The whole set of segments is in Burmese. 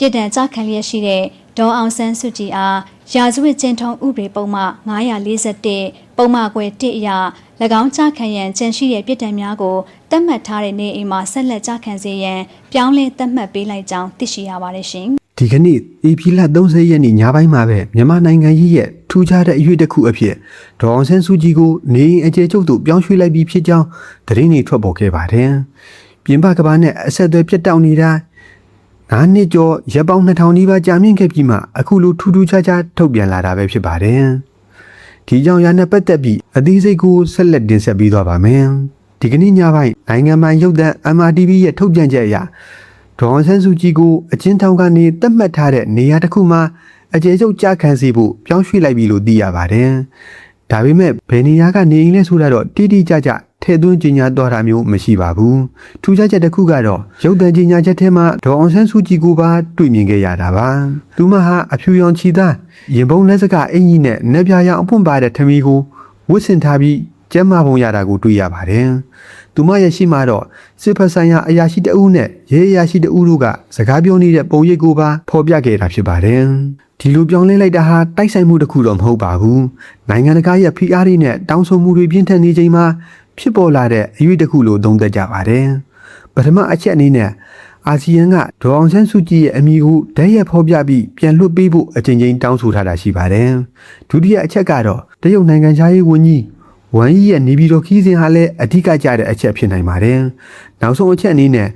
ပြည်တံကြခံလျက်ရှိတဲ့ဒေါ်အောင်ဆန်းစုကြည်အားရာဇဝတ်ကျင့်ထုံးဥပဒေပုံမှ941ပုံမှခွဲ1အရ၎င်းကြခံရန်ကြံရှိတဲ့ပြည်တံများကိုသတ်မှတ်ထားတဲ့နေအိမ်မှာဆက်လက်ကြခံစေရန်ပြောင်းလဲသတ်မှတ်ပေးလိုက်ကြောင်းသိရှိရပါတယ်ရှင်ဒီကနေ့ဧပြီလ30ရက်နေ့ညပိုင်းမှာပဲမြန်မာနိုင်ငံကြီးရဲ့ထူးခြားတဲ့အရွေးတစ်ခုအဖြစ်ဒေါ်အောင်ဆန်းစုကြည်ကိုနေအိမ်အကျယ်ချုပ်သို့ပြောင်းရွှေ့လိုက်ပြီးဖြစ်ကြောင်းသတင်းတွေထွက်ပေါ်ခဲ့ပါတယ်။ပြင်ပကမ္ဘာနဲ့အဆက်အသွယ်ပြတ်တောက်နေတာ9နှစ်ကျော်ရပ်ပေါင်း2000နီးပါးကြာမြင့်ခဲ့ပြီးမှအခုလိုထူးထူးခြားခြားထုတ်ပြန်လာတာပဲဖြစ်ပါတယ်။ဒီကြောင့်ရနဲ့ပတ်သက်ပြီးအသေးစိတ်ကိုဆက်လက်တင်ဆက်ပေးသွားပါမယ်။ဒီကနေ့ညပိုင်းနိုင်ငံပိုင်ရုပ်သံ MRTV ရဲ့ထုတ်ပြန်ချက်အရဒေါ်အောင်ဆန်းစုကြည်ကိုအချင်းထောင်ကနေသတ်မှတ်ထားတဲ့နေရာတစ်ခုမှာအကျယ်ချုပ်ကြာခံစီဖို့ပြောင်းရွှေ့လိုက်ပြီလို့သိရပါတယ်။ဒါပေမဲ့ဘယ်နေရာကနေအိမ်လဲဆိုတာတော့တိတိကျကျထည့်သွင်းကြေညာတော့တာမျိုးမရှိပါဘူး။ထူးခြားချက်တစ်ခုကတော့ရုပ်သံကြေညာချက်ထဲမှာဒေါ်အောင်ဆန်းစုကြည်ကိုပါတွေ့မြင်ခဲ့ရတာပါ။သူမဟာအဖြူရောင်ခြီသားရင်ပုံလက်စကအင်ကြီးနဲ့နှက်ပြားရောင်အပွင့်ပါတဲ့ထမီကိုဝတ်ဆင်ထားပြီးကျမ်းမာပုံရတာကိုတွေ့ရပါတယ်။သူမရဲ့ရှိမှတော့စစ်ဖက်ဆိုင်ရာအရာရှိတအုပ်နဲ့ရဲအရာရှိတအုပ်တို့ကစကားပြောနေတဲ့ပုံရိပ်ကိုပါဖော်ပြခဲ့တာဖြစ်ပါတယ်။ဒီလိုပြောင်းလဲလိုက်တာဟာတိုက်ဆိုင်မှုတစ်ခုတော့မဟုတ်ပါဘူး။နိုင်ငံတကာရဲ့ဖိအားတွေနဲ့တောင်းဆိုမှုတွေပြင်းထန်နေချိန်မှာဖြစ်ပေါ်လာတဲ့အရွေးတစ်ခုလို့သုံးသပ်ကြပါတယ်။ပထမအချက်အနေနဲ့အာဆီယံကဒေါ်အောင်ဆန်းစုကြည်ရဲ့အမည်ကိုဓာတ်ရိုက်ဖော်ပြပြီးပြန်လွှတ်ပေးဖို့အကြိမ်ကြိမ်တောင်းဆိုထားတာရှိပါတယ်။ဒုတိယအချက်ကတော့တရုတ်နိုင်ငံသားရေးဝန်ကြီးဝမ်ယီရဲ့နေပြည်တော်ခီးစဉ်ဟာလည်းအဓိကကျတဲ့အချက်ဖြစ်နိုင်ပါတယ်။နောက်ဆုံးအချက်အနေနဲ့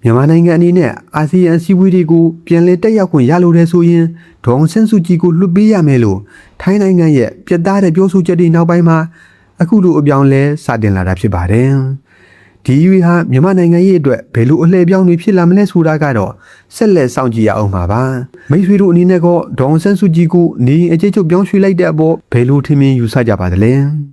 မြန်မာနိုင်ငံအနေနဲ့အာဆီယံစည်းဝေးတွေကိုပြန်လည်တက်ရောက်ခွင့်ရလိုတဲ့ဆိုရင်ဒေါ်အောင်ဆန်းစုကြည်ကိုလွှတ်ပေးရမယ်လို့ထိုင်းနိုင်ငံရဲ့ပြတ်သားတဲ့ပြောဆိုချက်တွေနောက်ပိုင်းမှာအခုလိုအပြောင်းလဲစတင်လာတာဖြစ်ပါတယ်။ဒီရွေးဟာမြန်မာနိုင်ငံရဲ့အတွက်ဘယ်လိုအလှည့်ပြောင်းတွေဖြစ်လာမလဲဆိုတာကတော့ဆက်လက်စောင့်ကြည့်ရအောင်ပါပါ။မိတ်ဆွေတို့အနေနဲ့ကဒေါ်အောင်ဆန်းစုကြည်ကိုနေအကျဉ်းချုပ်ပြောင်းရွှေ့လိုက်တဲ့အပေါ်ဘယ်လိုထင်မြင်ယူဆကြပါသလဲ။